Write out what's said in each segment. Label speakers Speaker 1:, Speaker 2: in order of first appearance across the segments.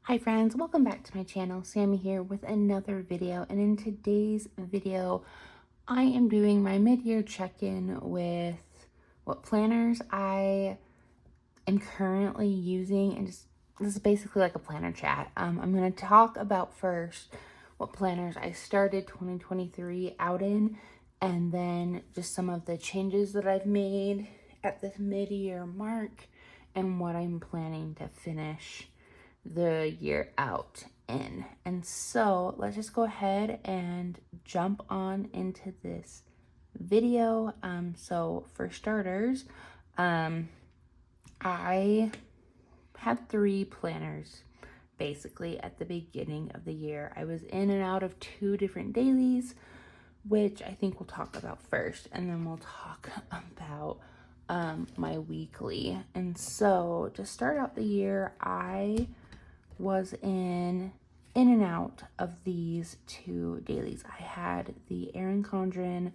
Speaker 1: Hi friends, welcome back to my channel. Sammy here with another video, and in today's video I am doing my mid-year check-in with what planners I am currently using, and just this is basically like a planner chat. I'm going to talk about first what planners I started 2023 out in, and then just some of the changes that I've made at this mid-year mark and what I'm planning to finish the year out in. And so let's just go ahead and jump on into this video. So for starters, I had 3 planners basically at the beginning of the year. I was in and out of 2 different dailies, which I think we'll talk about first, and then we'll talk about my weekly. And so to start out the year, I was in and out of these 2 dailies. I had the Erin Condren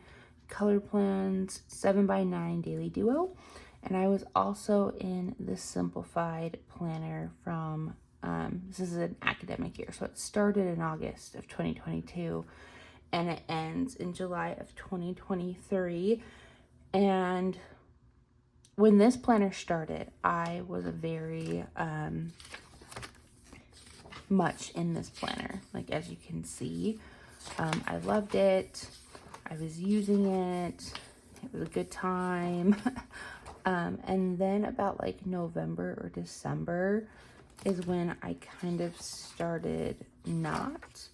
Speaker 1: Color Plans 7x9 Daily Duo, and I was also in the Simplified Planner from, this is an academic year, so it started in August of 2022, and it ends in July of 2023, and when this planner started, I was a very, much in this planner. Like, as you can see, I loved it. I was using it. It was a good time. And then about like November or December is when I kind of started not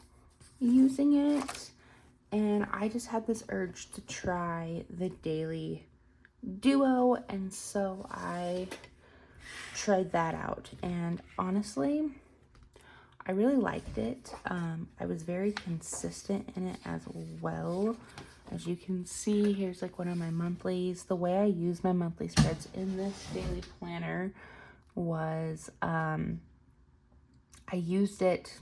Speaker 1: using it. And I just had this urge to try the Daily Duo. And so I tried that out. And honestly, I really liked it. I was very consistent in it as well. As you can see, here's like one of my monthlies. The way I use my monthly spreads in this daily planner was I used it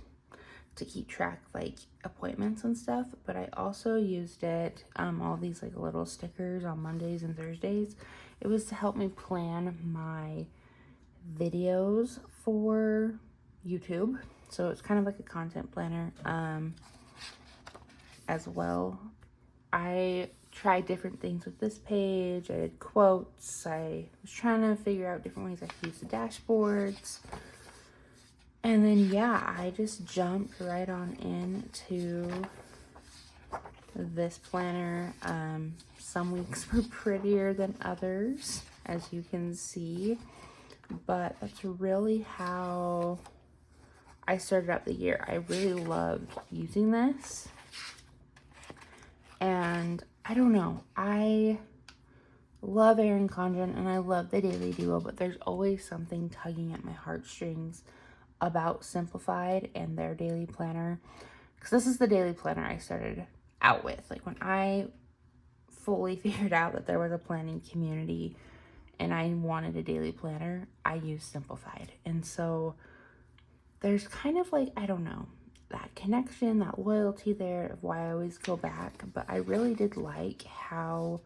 Speaker 1: to keep track of like appointments and stuff, but I also used it, all these like little stickers on Mondays and Thursdays. It was to help me plan my videos for YouTube. So it's kind of like a content planner as well. I tried different things with this page. I did quotes. I was trying to figure out different ways I could use the dashboards. And then, yeah, I just jumped right on into this planner. Some weeks were prettier than others, as you can see. But that's really how I started out the year. I really loved using this, and I don't know, I love Erin Condren and I love the Daily Duo, but there's always something tugging at my heartstrings about Simplified and their daily planner, because this is the daily planner I started out with. Like, when I fully figured out that there was a planning community and I wanted a daily planner, I used Simplified. And so there's kind of like, I don't know, that connection, that loyalty there of why I always go back. But I really did like how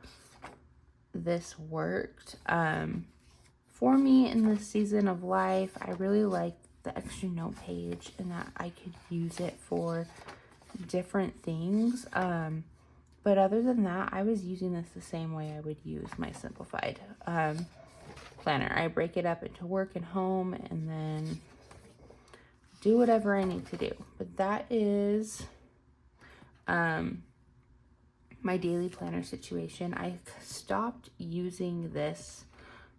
Speaker 1: this worked. For me in this season of life, I really liked the extra note page and that I could use it for different things. But other than that, I was using this the same way I would use my Simplified planner. I break it up into work and home, and then do whatever I need to do. But that is my daily planner situation. I stopped using this.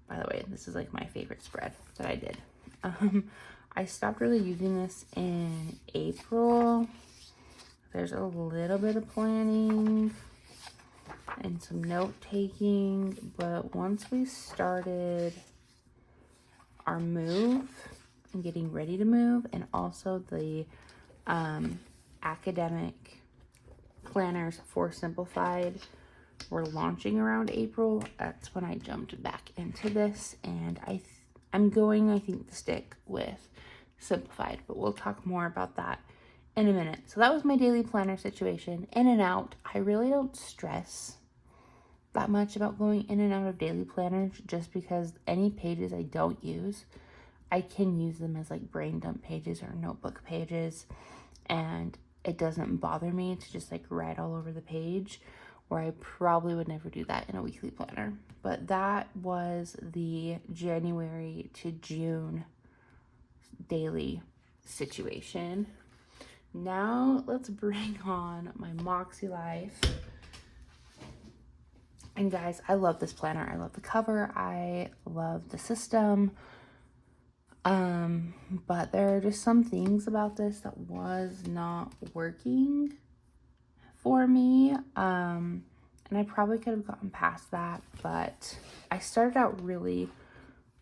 Speaker 1: By the way, this is like my favorite spread that I did. I stopped really using this in April. There's a little bit of planning and some note taking, but once we started our move and getting ready to move, and also the academic planners for Simplified were launching around April, that's when I jumped back into this, and I'm going, I think, to stick with Simplified, but we'll talk more about that in a minute. So that was my daily planner situation, in and out. I really don't stress that much about going in and out of daily planners, just because any pages I don't use, I can use them as like brain dump pages or notebook pages, and it doesn't bother me to just like write all over the page, where I probably would never do that in a weekly planner. But that was the January to June daily situation. Now let's bring on my Moxie Life. And guys, I love this planner. I love the cover. I love the system. But there are just some things about this that was not working for me. And I probably could have gotten past that, but I started out really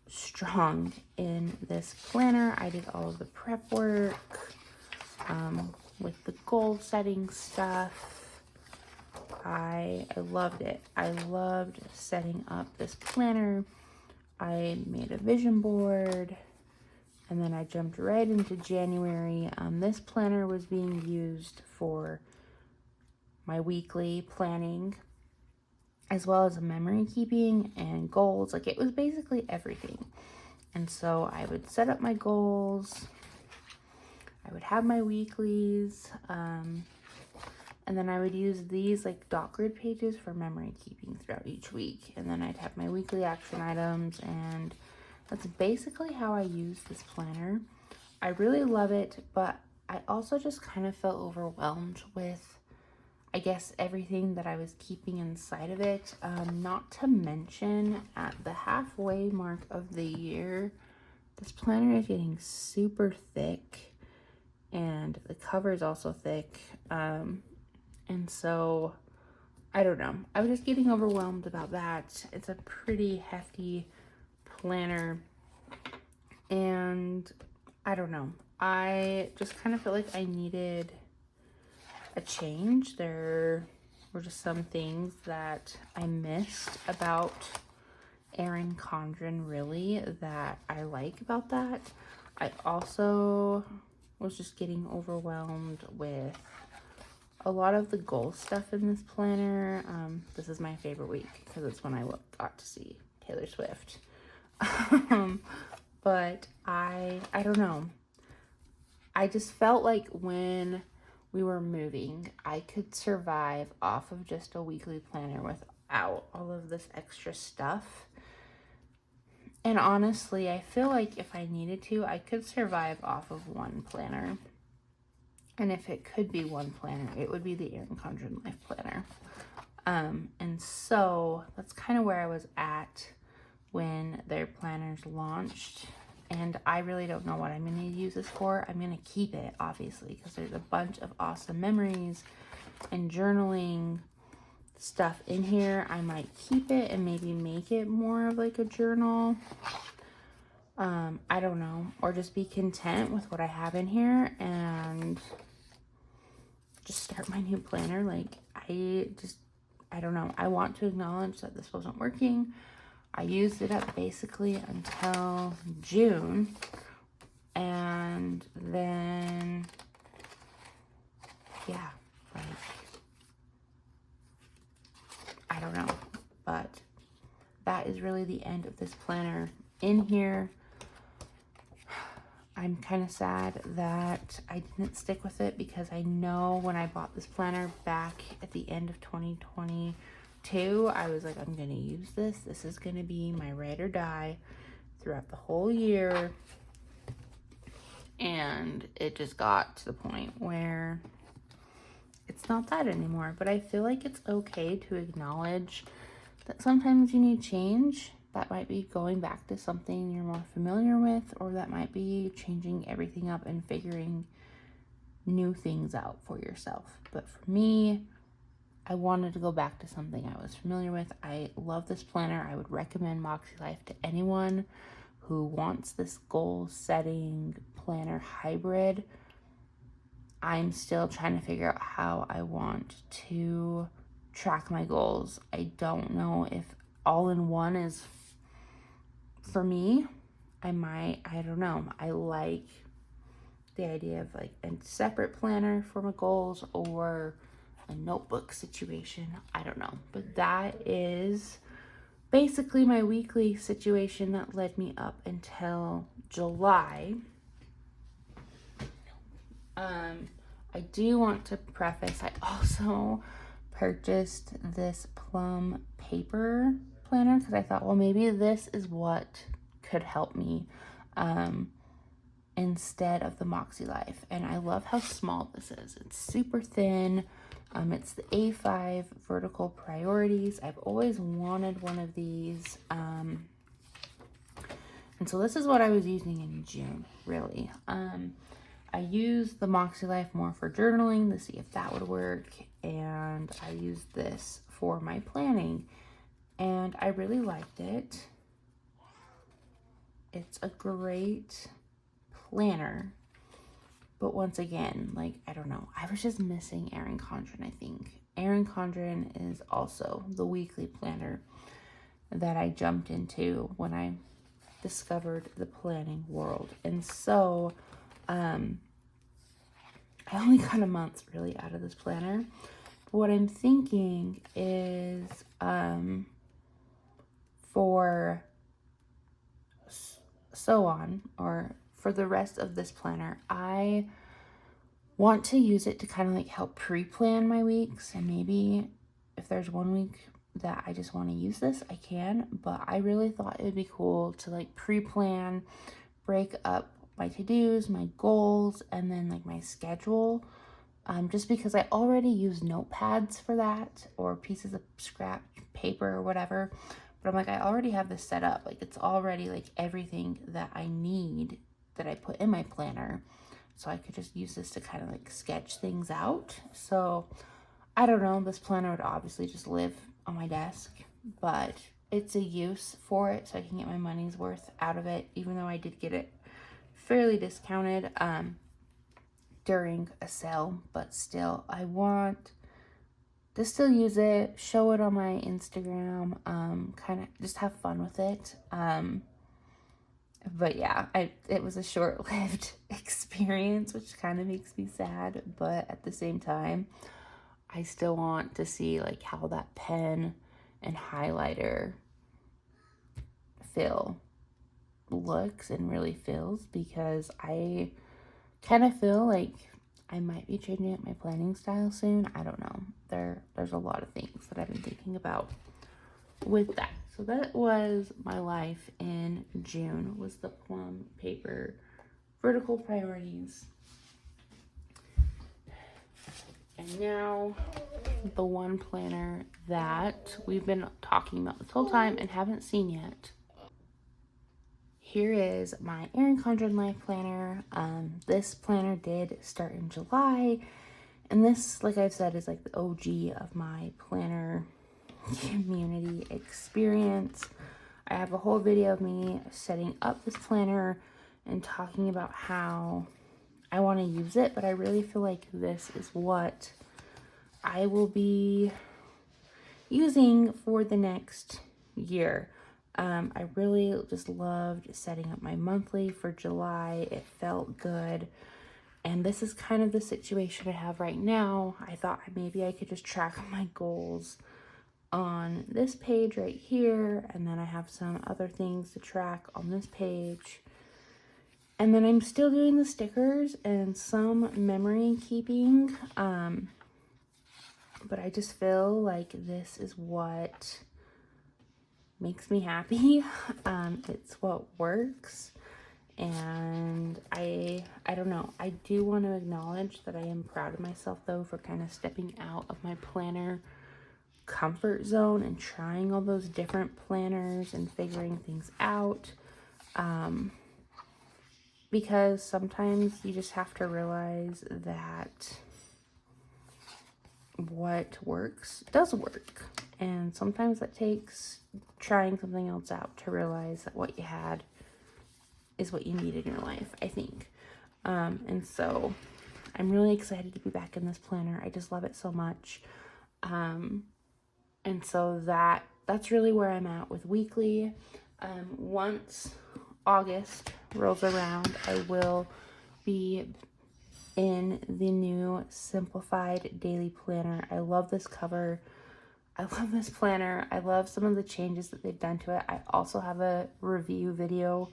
Speaker 1: strong in this planner. I did all of the prep work, with the goal setting stuff. I loved it. I loved setting up this planner. I made a vision board, and then I jumped right into January. This planner was being used for my weekly planning, as well as memory keeping and goals. Like, it was basically everything. And so I would set up my goals. I would have my weeklies. And then I would use these like dot grid pages for memory keeping throughout each week. And then I'd have my weekly action items, and that's basically how I use this planner. I really love it, but I also just kind of felt overwhelmed with, I guess, everything that I was keeping inside of it. Not to mention, at the halfway mark of the year, this planner is getting super thick, and the cover is also thick. And so, I don't know. I was just getting overwhelmed about that. It's a pretty hefty planner, and I don't know. I just kind of felt like I needed a change. There were just some things that I missed about Erin Condren, really, that I like about that. I also was just getting overwhelmed with a lot of the goal stuff in this planner. This is my favorite week because it's when I got to see Taylor Swift. But I don't know. I just felt like when we were moving, I could survive off of just a weekly planner without all of this extra stuff. And honestly, I feel like if I needed to, I could survive off of one planner. And if it could be one planner, it would be the Erin Condren Life Planner. And so that's kind of where I was at when their planners launched. And I really don't know what I'm going to use this for. I'm going to keep it, obviously, because there's a bunch of awesome memories and journaling stuff in here. I might keep it and maybe make it more of like a journal. I don't know. Or just be content with what I have in here and just start my new planner. Like, I don't know. I want to acknowledge that this wasn't working. I used it up basically until June. And then, yeah, like, I don't know. But that is really the end of this planner in here. I'm kind of sad that I didn't stick with it, because I know when I bought this planner back at the end of 2022, I was like, I'm going to use this. This is going to be my ride or die throughout the whole year. And it just got to the point where it's not that anymore. But I feel like it's okay to acknowledge that sometimes you need change. That might be going back to something you're more familiar with, or that might be changing everything up and figuring new things out for yourself. But for me, I wanted to go back to something I was familiar with. I love this planner. I would recommend Moxie Life to anyone who wants this goal setting planner hybrid. I'm still trying to figure out how I want to track my goals. I don't know if all-in-one is for me. I don't know. I like the idea of like a separate planner for my goals or a notebook situation. I don't know. But that is basically my weekly situation that led me up until July. I do want to preface, I also purchased this Plum Paper planner because I thought, well, maybe this is what could help me instead of the Moxie Life. And I love how small this is. It's super thin. It's the A5 vertical priorities. I've always wanted one of these. And so this is what I was using in June, really. I used the Moxie Life more for journaling to see if that would work. And I used this for my planning. And I really liked it. It's a great planner. But once again, like, I don't know. I was just missing Erin Condren, I think. Erin Condren is also the weekly planner that I jumped into when I discovered the planning world. And so, I only got a month really out of this planner. But what I'm thinking is, for for the rest of this planner, I want to use it to kind of like help pre-plan my weeks. And maybe if there's one week that I just want to use this, I can. But I really thought it would be cool to like pre-plan, break up my to-dos, my goals, and then like my schedule. Just because I already use notepads for that, or pieces of scrap paper or whatever. But I'm like, I already have this set up. Like, it's already like everything that I need that I put in my planner. So I could just use this to kind of like sketch things out. So I don't know, this planner would obviously just live on my desk, but it's a use for it so I can get my money's worth out of it, even though I did get it fairly discounted during a sale. But still, I want to still use it, show it on my Instagram, kind of just have fun with it. But yeah, it was a short-lived experience, which kind of makes me sad, but at the same time, I still want to see like how that pen and highlighter fill looks and really feels, because I kind of feel like I might be changing up my planning style soon. I don't know. There's a lot of things that I've been thinking about with that. So that was my life in June, was the Plum Paper vertical priorities. And now the one planner that we've been talking about this whole time and haven't seen yet. Here is my Erin Condren Life Planner. This planner did start in July. And this, like I've said, is like the OG of my planner community experience. I have a whole video of me setting up this planner and talking about how I want to use it, but I really feel like this is what I will be using for the next year. I really just loved setting up my monthly for July. It felt good. And this is kind of the situation I have right now. I thought maybe I could just track my goals on this page right here, and then I have some other things to track on this page, and then I'm still doing the stickers and some memory keeping, but I just feel like this is what makes me happy. It's what works. And I don't know, I do want to acknowledge that I am proud of myself though for kind of stepping out of my planner comfort zone and trying all those different planners and figuring things out, because sometimes you just have to realize that what works does work, and sometimes that takes trying something else out to realize that what you had is what you need in your life, I think. And so I'm really excited to be back in this planner. I just love it so much. And so that's really where I'm at with weekly. Once August rolls around, I will be in the new simplified daily planner. I love this cover. I love this planner. I love some of the changes that they've done to it. I also have a review video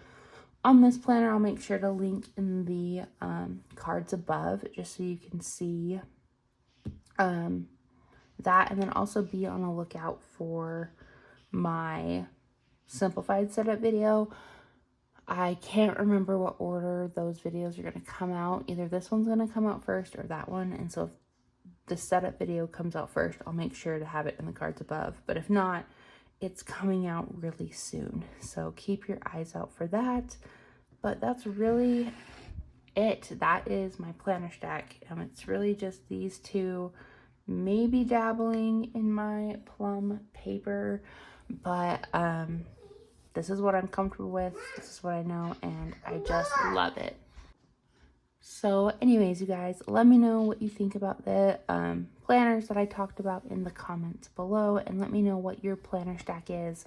Speaker 1: on this planner. I'll make sure to link in the cards above just so you can see that, and then also be on the lookout for my simplified setup video. I can't remember what order those videos are going to come out. Either this one's going to come out first or that one, and so if the setup video comes out first, I'll make sure to have it in the cards above, but if not, it's coming out really soon, so keep your eyes out for that. But that's really it. That is my planner stack. It's really just these two, maybe dabbling in my Plum Paper, but this is what I'm comfortable with, this is what I know, and I just love it. So anyways, you guys, let me know what you think about the planners that I talked about in the comments below, and let me know what your planner stack is.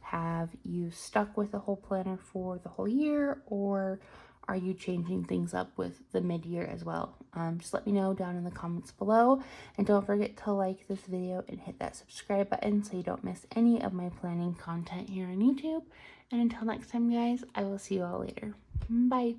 Speaker 1: Have you stuck with the whole planner for the whole year, or are you changing things up with the mid-year as well? Just let me know down in the comments below, and don't forget to like this video and hit that subscribe button so you don't miss any of my planning content here on YouTube. And until next time, guys, I will see you all later. Bye.